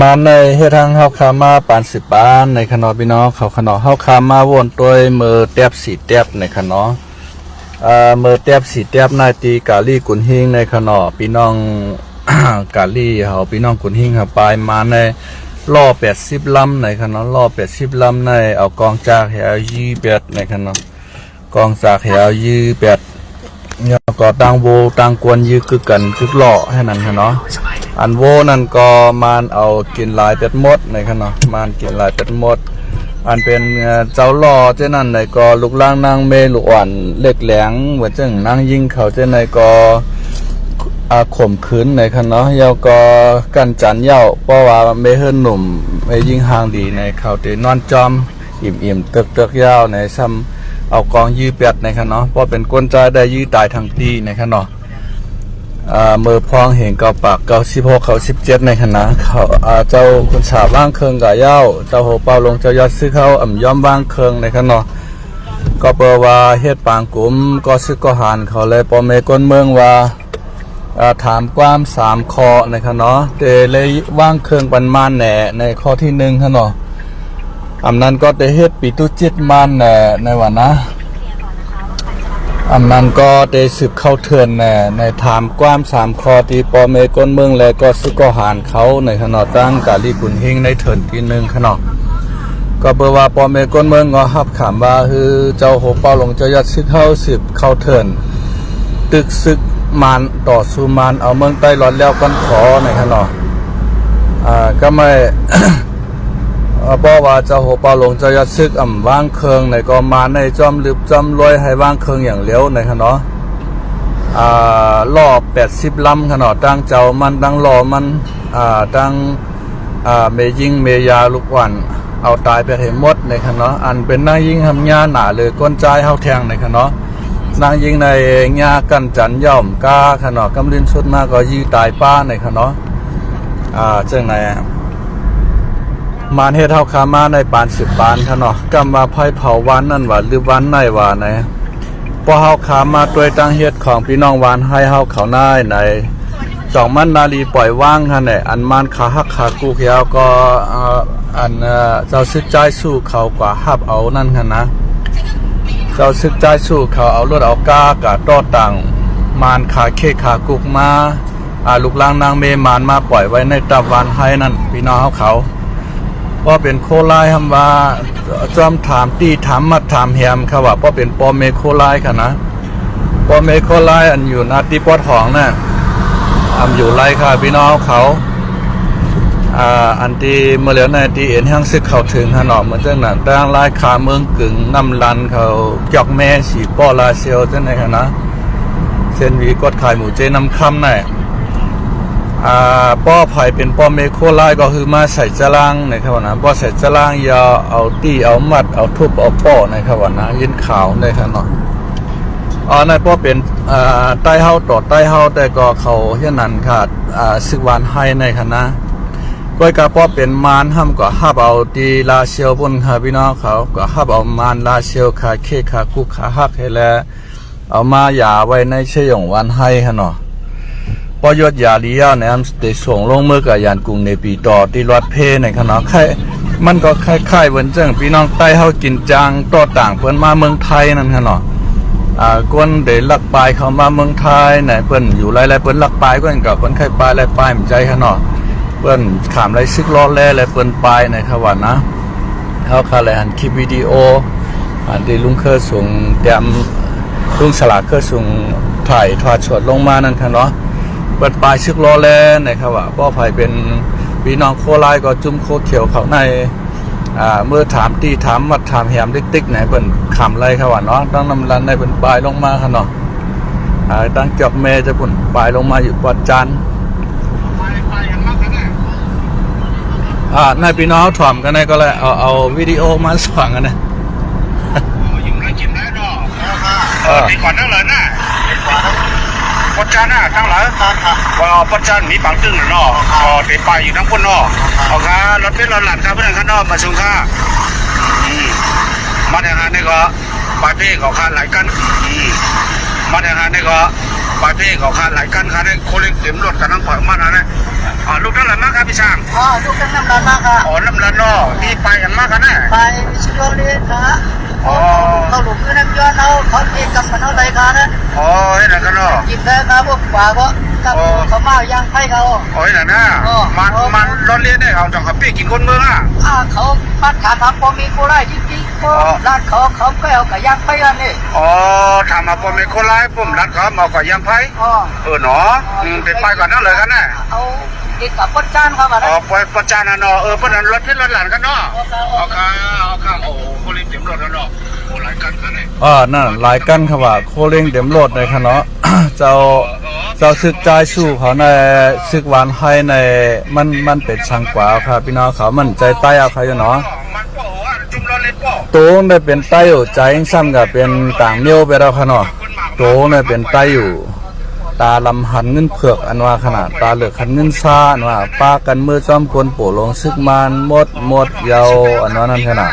มาในเฮ็ดทางเฮาขามาปานสิบบ้านในขนอพี่น้องเขาขนอเฮาขามาวนตัวมือแตบสีแตบในขนอมือแตบสีแตบนายตีกาลีกุนหิงในขนอพี่น้อง กาลีเฮาพี่น้องกุนหิงเฮาไปมาในล่อ80ลำในขนอล่อ80ลำในเอากองจากแหว28ในขนอกองจากแหว28เนี่ยก็ตั้งโวตั้งกวนยื้อคือกันคือล่อให้นั่นขนออันโวนั่นก็มานเอากินลายเป็ดมดในขณะมานกินลายเป็ดมดอันเป็นเจ้าล่อเจ้านั่นในก็ลูกล่างนางเมลูกอ่อนเล็กแหลงเหมือนจังนางยิงเขาเจ้าในก็ข่มขืนในขณะเยาก็กันจันเย้าเพราะว่าเมเฮิรหนุ่มเมยิงห่างดีในเขาเตนอนจอมอิ่มเตึกยาวในซ้ำเอากองยื้อเป็ดในขณะเพราะเป็นก้นใจได้ยื้อตายทางตีในขณะมือพองเห็นเกาปากเกา16เขา17ในคณะเขาเจ้าคุณสาว่างเคืองกะเย้าเจ้าโหเปาลงเจ้ายอดซื้อเขาย่อมว่างเคืองในคณะก็เปว่าเฮ็ดปางกุมก็ซื้อก็หานเขาเลยปอเมก้นเมืองว่าถามความ3ข้อในคณะเตเลยว่างเคืองปันมานแหน่ในข้อที่1คณะนั้นก็ได้เฮ็ดปีตุจิตมานแหน่ในวันนะนั้นก็ได้สืบเข้าเถื่อนในถามความ3ข้อที่ปอเมก้นเมืองและก็ซึกก็หานเขาในขณะตั้งกาลีกุนหิงในเถื่อนที่1ขณะก็เบอว่าปอเมก้นเมืองก็ฮับขามว่าคือเจ้าโหเปาหลงเจ้ายัดซึกเข้าสืบเข้าเถื่อนตึกซึกมานต่อสู้มานเอาเมืองใต้หลอดแล้วกันขอในขณะก็ไม่ เพราะว่าเจ้าโหเปาหลงเจ้ายัดซึกว่างเคืองในก็มาในจอมลึบจอมรวยให้ว่างเคืองอย่างเลี้ยวในขณะล่อ80ลำขณะตั้งเจ้ามันตั้งล่อมันตั้งเมยิงเมยาลูกวันเอาตายไปให้หมดในขณะอันเป็นนางยิงทำญาหนาเลยก้นใจเฮาแทงในขณะนางยิงในญากันจันย่อมกาขณะกำลินสุดมาก็ยื้อตายป้าในขณะเจ้าไหนมานเฮ็ดเฮาขามาในปาน10ปานค่ะเนาะกำว่าไผเผาวันนั่นว่าหรือวันไหนว่าไหนพอเฮาขามาด้วยตั้งเฮ็ดของพี่น้องวานให้เฮาเขานายใน2มันนาลีปล่อยว่างคั่นแหละอันมันขาหักขากูเขียวก็อันเจ้าซึกใจสู้เขากว่าฮับเอานั่นคั่นนะเจ้าซึกใจสู้เขาเอารถเอากากะต่อตังมานขาเคขากุกมาลูกล่างนางเมมานมาปล่อยไว้ในตับวานให้นั่นพี่น้องเขาก็เป็นโคไลคำว่าจอมถามตีถามมาถามแฮมค่ะว่าก็เป็นปอเมโคไลค่ะนะปอเมโคไลอันอยู่นาตีปอดหองน่ะอยู่ไรค่ะพี่น้องเขาอันที่เมื่อเหลียวในที่เอ็นห้างซึกเขาถึงขนมเหมือนเจ้าหน้าดังไล่ขาเมืองกึ่งน้ำลันเขาจอกแม่สีปอลาเซียวเจ้าไหนค่ะนะเส้นวีกดขายหมูเจน้ำคำน่ะป้อไผ่เป็นป้อเมโคไลก็คือมาใส่จรางในครับนะป้อใส่จรางยาเอาตี้เอามัดเอาทุบเอาป้อในครับนะยินขาวในครับเนาะในป้อเป็นใต้เฮาต่อใต้เฮาแต่ก็เขาเช่นนั้นค่ะซึกวานให้ในคณะก้อยกาป้อเป็นมานห้ามก็ฮับเอาตีลาเชียวบนค่ะพี่น้องเขาก็ฮับเอามานลาเชียวขาเคขาคุกขาฮักให้แล้วเอามาหย่าไว้ในเชี่ยงวันให้ค่ะเนาะพอยศยาลียาในอันได้ส่งลงมือกับยานกรุงในปีต่อที่รถเพในขณะมันก็คล้ายๆเหมือนจังพี่น้องใต้เฮากินจางต่อต่างเพิ่นมาเมืองไทยนั่นขณะกวนได้ลักปลายเข้ามาเมืองไทยไหนเพิ่นอยู่หลายๆเพิ่นลักปลายก็กับเพิ่นไข่ปลายหลายปลายมันใจขณะเพิ่นขามไรซึกล้อแล่และเพิ่นปลายในขวัญนะเฮาคาแลหันคลิปวิดีโออันที่ลุงเคยส่งเตรียมลุงฉลาดเคยส่งถ่ายทอดสดลงมานั่นค่ะเนาะเปิดปลายชึกล้อแล่นะครับว่าป้อไผ่เป็นพี่น้องโคไลก็จุ่มโคเขียวเขาในเมื่อถามตีถามมัดถามแหมติ๊กๆไหนเป็นขำไรครับว่าเนาะตั้งน้ำรันในเป็นปลายลงมาค่ะเนาะตั้งจอกเมจะปุ่นปลายลงมาอยู่วัดจันทร์ในพี่น้องถ่อมกันในก็เลยเอาวิดีโอมาสว่างกันนะอยู่ได้กินได้เนาะปีก่อนนั่งเลยนะปัจจันน่ะทั้งหลายว่าปัจจันมีปังตึ้งเนาะเตะไปอยู่ทั้งคนเนาะเอาค่ะรถเป็นรถหลัดครับเพื่อนข้างนอกมาส่งค่ะมาในงานนี่ก็ปลายเพลงของข้าหลายกันมาในงานนี่ก็ ปลายเพเขาขาดหลายกันขาดได้โคเล็กเต็มรถกันนั่งผ่อนมานะลูกนั่นแหละมากครับพี่ช่าง ลูกกันน้ำร้านมากค่ะ น้ำละนอที่ไปกันมากกันนะ ไปชิโรเรียนค่ะเขาหลุมคือน้ำย้อนเขาเองกับมันเอาไรค่ะนะ ให้หนังกันเนาะ กินได้ครับพวกป่าก็กับเขามาย่างไผ่เขา ให้หนังนะมันรถเรียนได้เขาจังขับปี้กินคนเมืองเขาบ้านขาทำพอมีโคราชจริงๆก็ร้านเขาก็เอากับย่างไผ่กันนี่ทำมาพอมีคนร้ายผมรัดเขาเอากับยำไผ่เนาะไปก่อนนั่นเลยกันนะเอาติดกับปจานเขามาไปปจานเนาะเพราะนั้นรถที่รถหลานกันเนาะเอาข้างโอ้โคเล็กเต็มรถแล้วเนาะหลายกันกันเนี่ยนั่นหลายกันครับว่าโคเร่งเต็มรถเลยครับเนาะ เจ้าซึกใจสู้เขาในซึกหวานให้ในมันเป็นช่างกว่าครับพี่น้องเขามันใจใต้เอาเขาอยู่เนาะโตได้เป็นใต้อยู่ใจซ้ำกับเป็นต่างเมียวไปแล้วครับเนาะโตได้เป็นใต้อยู่ตาลำหันเงินเผือกอันว่าขนาดตาเหลือกขันเงินซ่าอันว่าป้ากันมือจอมกวนโป่ลงซึกมันหมดยาวอันว่านั่นขนาด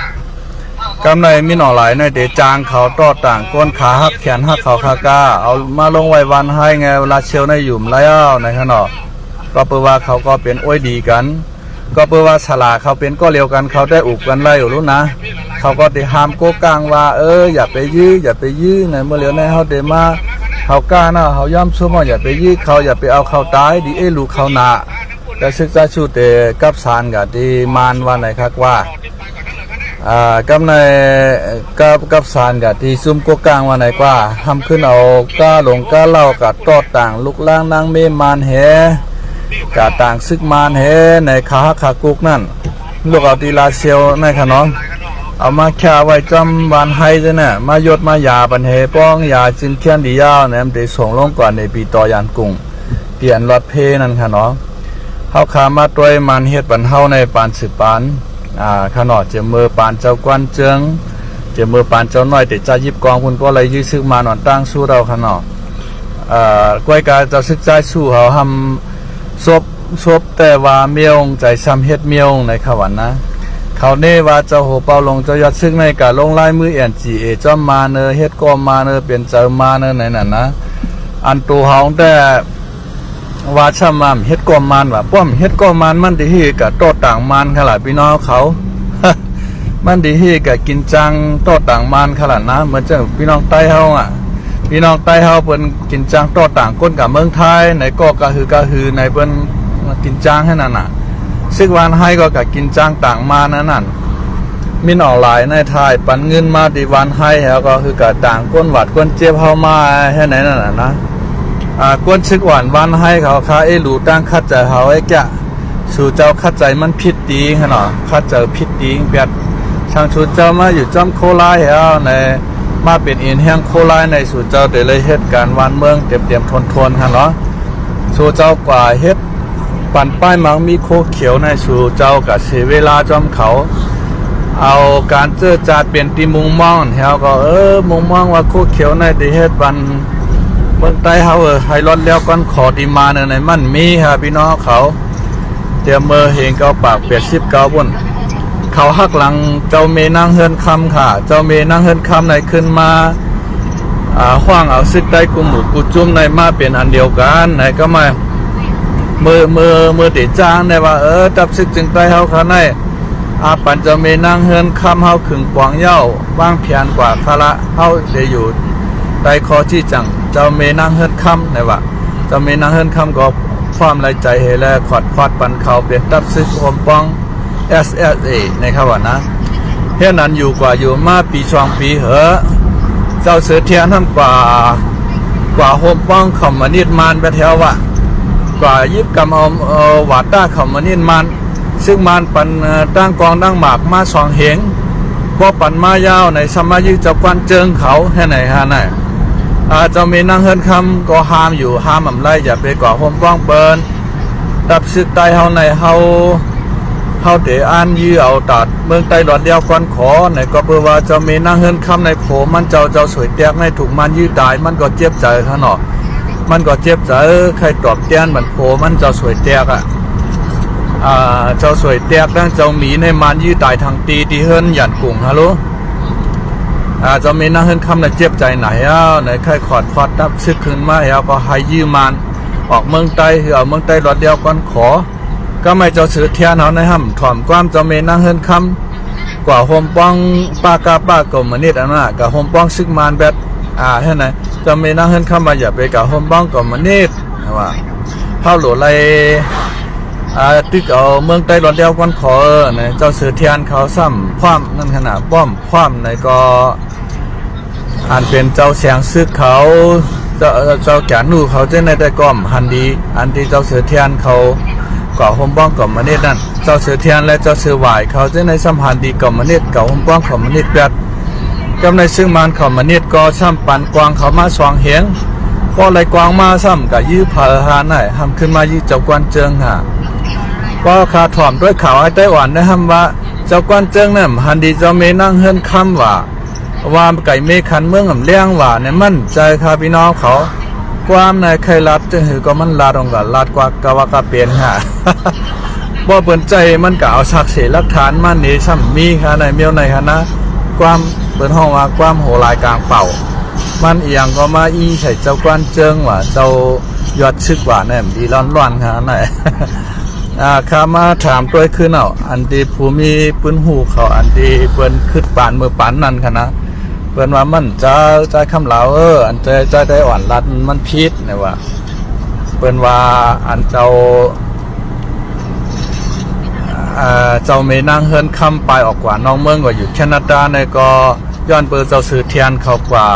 กำในมีหน่อหลายในเดจางเขาต่อต่างก้นขาหักแขนหักเขาคากาเอามาลงไว้วันให้ไงเวลาเชียวในหยุ่มแล้วในขนาดก็เปิดว่าเขาก็เป็นอ้อยดีกันก็เปิดว่าฉลาเขาเป็นก็เลียวกันเขาได้อุบกันไล่อยู่รู้นะเขาก็ได้ห้ามโกกลางว่าอย่าไปยื้อในเมื่อเลียวในเขาเดมาเขากล้านะเขาย่อมชั่วโมงอย่าไปยื้อเขาอย่าไปเอาเขาตายดีลูกเขาหนาแต่ศึกษาชูเตกับสารกับดีมานว่าไหนครับว่ากำในกับสารกับที่ซุ่มกกลางว่าไหนกว่าทำขึ้นเอาก้าหลงก้าเล่ากับตอดต่างลูกล่างนางเมมานเหกับต่างซึกมานเหในขากุกนั่นลูกเอาตีลาเซียวในขนมเอามาแค่ไว้จำวันให้จ้ะเนี่ยมายดมายาบันเหป้องยาจินเทียนดียาวเนี่ยมันได้ส่งลงก่อนในปีต่อยานกุ้งเปลี่ยนรถเพนั่นค่ะเนาะเฮาขามาตัวมันเฮ็ดบันเฮาในปานสิบปานขนอดเจมือปานเจ้ากวนเจิงเจมือปานเจ้าน้อยแต่จะยิบกองพุ่นก็เลยยื้อซึกมาหนอนตั้งสู้เราขนอดก้อยกาเจ้าซึกใจสู้เขาทำซบแต่ว่าเมียงใจซ้ำเฮ็ดเมียงในขวันนะเขาเน่ว่าเจ้าโหเปาลงเจ้ายัดซึกในกะลงลายมือNGAจอมมาเนอเฮ็ดก็มาเนอเป็นเจ้ามาเนอในนั้นนะอันตัวเฮาแต่ว่าชามามเฮ็ดกอมานว่าป้อมเฮ็ดกอมานมันดีฮีกะโตต่างมานขลาดพี่น้องเขา มันดีฮีกะกินจังโตต่างมานขลาดนะเหมือนเจ้าพี่น้องใต้เฮาพี่น้องใต้เฮาเพิ่นกินจังโตต่างก้นกับเมืองไทยในก็กะฮือในเพิ่นกินจังให้นั่นน่ะซึกวานให้ก็กะกินจังต่างมานั่นมีหน่อหลายในไทยปันเงินมาดีวันให้แล้วก็คือกะต่างก้นหวัดก้นเจ็บเฮามาให้ไหนนั่นน่ะนะกวนชึกหวานวันให้เขาหลูตั้งคัดใจเขาแกะสู่เจ้าคัดใจมันผิดดีขนาดคัดใจผิดดีเปียดช่างสู่เจ้ามาอยู่จอมโคไลแล้วในมาเป็นอินแห่งโคไลในสู่เจ้าเดี๋ยวเลยเหตุการณ์วันเมืองเต็มทนค่ะเนาะสู่เจ้ากว่าเฮ็ดปั่นป้ายมังมีโคเขียวในสู่เจ้ากับเสียเวลาจอมเขาเอาการเจอจาดเปลี่ยนตีมุงมองเฮาก็มุงมองว่าโคเขียวในที่เฮ็ดบันเมืองใต้เฮาให้รถแล้วก่อนขอดีมาในมันมีครับพี่น้องเขาเตรียมมือเฮงเก้าปาก89บนเขาหักหลังเจ้าเมนางเฮือนคำค่ะเจ้าเมนางเฮือนคำในขึ้นมาห้างเอาซึกได้กุมหมู่กุจุ่มในมาเป็นอันเดียวกันไหนก็มามือติดจ้างในว่าจับซึกจึงใต้เฮาค่ะในปันเจ้าเมนางเฮือนคำเฮาขึงปวงเย้าว่างเพียนกว่าคาระเฮาได้อยู่ใต้คอที่จังเจ้าเมนางเฮิรนคำในว่าเจ้าเมนางเฮิรนคำก็ความไรใจเฮแลขอดปันเขาเป็นตับซึกอมปอง SSA ในครับว่านะเท่านั้นอยู่มาปี2ปีเหอะเจ้าเสือเทียนทำกว่าโฮมป้องคอมมานิดมันไปแถวว่ากว่ายิบกำเอาหวาดต้าคอมมานิดมันซึ่งมันปันตั้งกองตั้งหมากมา2เหงพวกปันมายาวในสมัยยืเจ้ากวนเจิงเขาให้ไหนฮะไหนเจ้ามีนางเฮิรนคำก็ห้ามอำไล่อย่าไปก่อโฮมป้องเปิ้นตับซึกใต้เฮาในเฮาเตอ่านยื้อเอาตัดเมืองใต้หลอดเดียวก่อนขอในก็เพื่อว่าเจ้ามีนางเฮิรนคำในโผมันเจ้าสวยแตกในถูกมันยื้อตายมันก็เจ็บใจข้างนอกมันก็เจ็บใจใครตอบเตียนมันโผมันเจ้าสวยแตกเจ้าสวยแตกดังเจ้าหมีในมันยื้อตายทางตีที่เฮิรนหยันกุ้งฮัลโหล จะมีนั่งเฮินคำในเจ็บใจไหนในใครขอดพอดดับซึกขึ้นมาก็ให้ยืมมันออกเมืองใต้เอาเมืองใต้รถเดียวก่อนขอก็ไม่เจ้าสือเทียนเขาในห้ำถ่อมความจะมีนั่งเฮินคำกว่าโฮมป้องป้ากาป้ากลมนิดอันน่ะกับโฮมป้องซึกมานแบบใช่ไหมจะมีนั่งเฮินคำมาอย่าไปกับโฮมป้องกลมนิดว่าเข้าหลวงไรตึกเอาเมืองใต้รถเดียวก่อนขอเนี่ยเจ้าสือเทียนเขาซ้ำพร้อมนั่นขนาดป้อมพร้อมในก็อันเป็นเจ้าเสียงซึกเขาเจ้าแก่นูเขาจะในได้ก้อมหันดีอันที่เจ้าเสือเทียนเขาก่อห่มป้องก่อมนิดนั่นเจ้าเสือเทียนและเจ้าเสือหวายเขาจะในสัมพันธ์ดีก่อมนิดก่อห่มป้องก่อมนิดแปดกำในซึ่งมันก่อมนิดก็ซ้ำปันกวางเขามาสว่างเหียงพอไรกวางมาซ้ำกับยื้อเผาหาไหนทำขึ้นมายื้อเจ้ากวนเจิงหาก็คาถ่อมด้วยข่าวไอ้ไต้หวันได้ทำว่าเจ้ากวนเจิงนั่นหันดีเจ้าเมนั่งเฮิรนคำว่าไก่เมขันเมืองเลี้ยงว่าเนี่ยมั่นใจค่ะพี่น้องเขาความในใครรัดจะหือก็มันลาดองกับลาดกว่ากะว่ากะเปลี่ยนค่ะบ่เปิ่นใจมันก็เอาสักเสหลักฐานมันนี่ซ้ำมีค่ะในเมียวในคณะความเปิ่นห้องว่าความโหลายกลางเป่ามันอีหยังก็มาอีใส่เจ้ากวนเจิงว่าเจ้ายอดชึกว่าเนี่ยดีร้อนๆค่ะไหนข้ามาถามตัวขึ้นเอาอันที่ผู้มีปืนหูเขาอันที่เปิ้นขึ้นปานมือปานนั่นค่ะนะเปิ้นว่ามันจะใจคำเหลาอันใจได้อ่อนรัดมันพิษเนี่ยว่าเปิ้นว่าอันเจ้าเมนั่งเฮิรนคำไปออกกว่าน้องเมืองก็อยู่แคนาดาในก็ย้อนเปิดเจ้าสื่อเทียนเขากว่า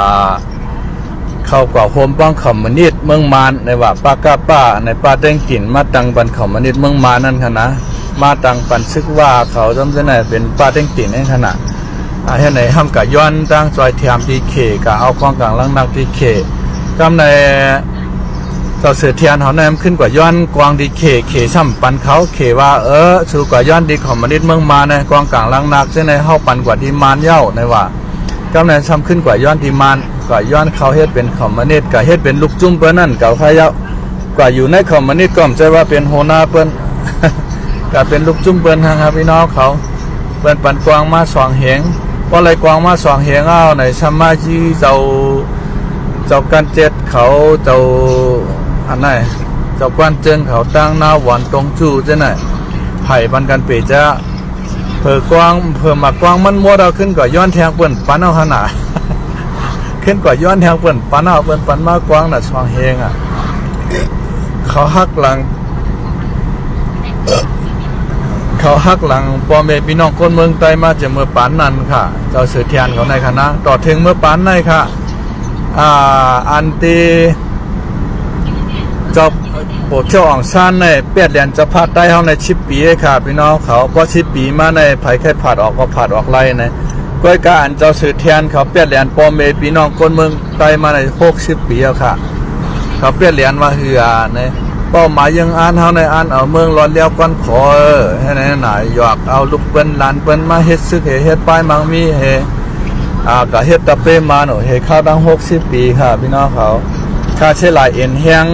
โฮมป้องขมนิดเมืองมานในว่าป้ากาป้าในป้าเด้งกินมาตังบันขมนิดเมืองมานนั่นค่ะนะมาตังปันซึกว่าเขาจำได้ไหนเป็นป้าเด้งกินในขณะให้ไหนห้ามกับย้อนตั้งจอยเทียมดีเคกับเอาควางกลางลังนักดีเคกำในเจ้าเสือเทียนเขาแนมขึ้นกว่าย้อนกวางดีเคช่ำปันเขาเคว่าสู้กว่าย้อนดีขมนิดเมืองมาในกวางกลางลังนักเจ้าในเข้าปันกว่าดีมานเย้าในว่ากำในช่ำขึ้นกว่าย้อนดีมานก็ย้อนเขาเฮ็ดเป็นคอมมิวนิสต์ก็เฮ็ดเป็นลูกจุ้มเปิ้นนั่นเก่าขยะกว่าอยู่ในคอมมิวนิสต์ก็ไม่ใช่ว่าเป็นโหนาเปิ้น ก็เป็นลูกจุ้มเปิ้นทางครับพี่น้องเขาเปิ้นปันกวางมาสองเหงเพราะอะไรกวางมาสองเหงเอาในสมาชิเจ้ากันเจ็ดเขาเจ้าอันไหนเจ้ากวนเจิงเขาตั้งหน้าหวานตรงจู่เจ้าไหนไผ่ปันกันเปจะเผื่อกวางเผื่อมากวางมันมัวเราขึ้นกว่าย้อนแทงเปิ้นปันเอาขนาดขึ้นกว่าย้อนแทงเปิ้นปันเอาเปิ้นปันมากกว้างน่ะช่องเฮงเขาหักหลังพ่อแม่พี่น้องคนเมืองใต้มาจากเมื่อปานนั้นค่ะเจ้าเสือเทียนเขาในคณะต่อถึงเมื่อปานในค่ะอันตีจบโปรดเที่ยวอ่องซ่านในเปียดแดนจะพาดได้เฮาใน10 ปีค่ะพี่น้องเขาพอ10 ปีมาในไผแค่ผาดออกก็ผาดออกไล่ในก้อยกาอันเจ้าสือเทียนเขาเปียดแหลนปอเมพี่น้องคนเมืองไต้มาใน60 ปีแล้วค่ะเขาเปียดแหลนมาเหือเนี่ยเป้าหมายยังอ่านเฮาในอ่านเอาเมืองร้อนเลี้ยวก้อนขอให้ไหนหยอกเอาลูกเปิ้นหลานเปิ้นมาเฮ็ดซึกเฮ็ดป้ายมังมีก็เฮ็ดตะเปมาหนูเฮ็ดข้าวดัง60 ปีค่ะพี่น้องเขาค่าใช้หลายเอ็นแห้ง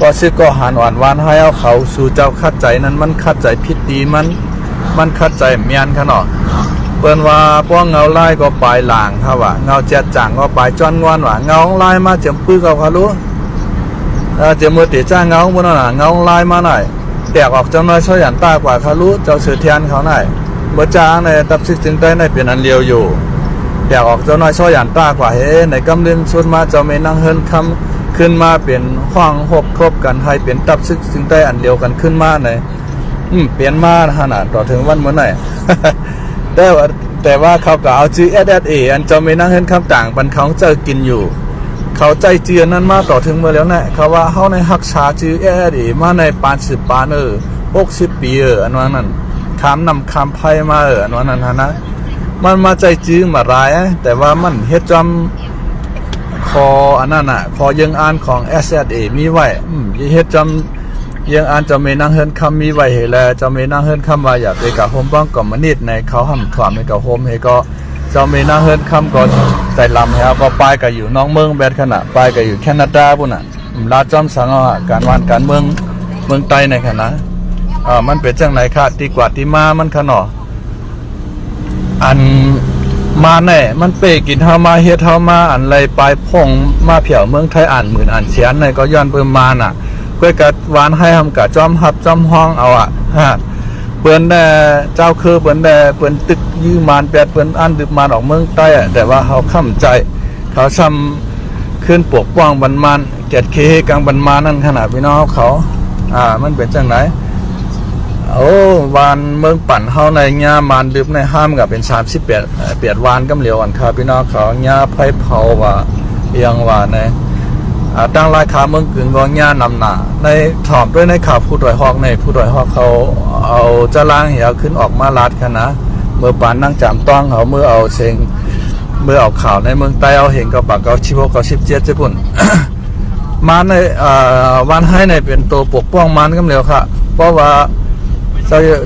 ก็ซึกก็หานหวานหวานให้เอาเขาสู่เจ้าคัดใจนั้นมันคัดใจผิดดีมันคัดใจเมียนขนาดเปิ้นว่าพวกเงาไล่ก็ปลายหลางครับว่าเงาเจ็ดจ่างก็ปลายจ้อนงอนว่าเงาไล่มาเจียมปื้อเขาค่ะรู้เจียมมือตีจ้างเงาบนน่ะเงาไล่มาหน่อยแตกออกจังน้อยช่วยหยันตากว่าค่ะรู้เจ้าเสือเทียนเขาหน่อยเมื่อจ้างในตับซึกถึงได้ในเป็นอันเลียวอยู่แตกออกจังน้อยช่วยหยันตากว่าเฮ้ในกำเนิดสุดมาเจ้าเมนั่งเฮิรนคำขึ้นมาเป็นห้องหกครบกันให้เป็นตับซึกถึงได้อันเดียวกันขึ้นมาในเปลี่ยนมาขนาดต่อถึงวันเมื่อไหร่ แต่ว่าเขาก็เอาชื่อ SSA อันเจ้าไม่นั่งเห็นคำต่างบันเขาเจอกินอยู่เขาใจเจือนั้นมาต่อถึงเมื่อแล้วนะเขาว่าเขาในฮักษาชื่อ SSA มาใน80 ปาน60 ปีอันนั้นคำนำคำไพ่มาอันนั้นนะมันมาใจจื้อมาร้ายแต่ว่ามันเฮ็ดจำคออันนั้นคอยังอ่านของ SSA มีไว้เฮ็ดจำยังอ่านจะไม่นั่งเฮิรนคำมีไว้เหตุแล้วจะไม่นั่งเฮิรนคำว่าอยากไปกับโฮมบ้องก่อมนิดในเขาห้ำถวามในกับโฮมเฮก็จะไม่นั่งเฮิรนคำก็ใจลำครับก็ไปกับอยู่น้องเมืองแบดขณะไปกับอยู่แคนาดาปุ่นลาจอมสังการวันการเมืองใต้ในขณะมันเป็นจังไหนค่ะตีกว่าตีมามันขนออัน มาแน่มันเปกินเฮามาเฮ็ดเฮามาอันไรปลายพงมาเผียวเมืองไทยอ่านหมื่นอ่านเสียนในก็ย้อนเปิ้นมาน่ะเพื่อกะหวานให้ทำกะจอมฮับจอมห้องเอาฮะเปิ้นได้เจ้าคือเปิ้นได้เปิ้นตึกยื้อมานแปดเปิ้นอันดึกมานออกเมืองใต้แต่ว่าเฮาค้ำใจเขาซ้ำขึ้นปกป้องบันมันเจ็ดเคกลางบันมานั่นขนาดพี่น้องเขามันเป็นจังไหนโอ้วานเมืองปั่นเฮาในญามานดึบในห้ามกับเป็น38วานกำเหลียวอันคาพี่น้องเขาญาไผเผาว่าเอียงว่าในตั้งราคาเมืองกึ่งก็ญานำหน้าในถอมด้วยในข่าวผู้ดอยฮอกในผู้ดอยฮอกเขาเอาจะล้างเหี่ยวขึ้นออกมาลาดกันนะเมื่อปานนั่งจำต้องเขาเมื่อเอาเซงเมื่อเอาข่าวในเมืองใต้เอาเห็นกับปากเขา16เขา17ญี่ปุ่น มาในวันให้ในเป็นตัวปกป้องมันกำเหลียวค่ะเพราะว่า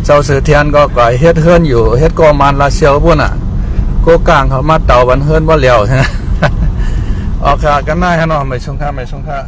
เจ้าเสือเทียนก็ก่อยเฮ็ดเฮือนอยู่เฮ็ดกอมันลาเซียวพุ่นโกกลางเขามาเต่าบันเฮือนบ่เหลียวใช่ไหมออกค่ะกันได้ฮะเนาะไม่ชงค่า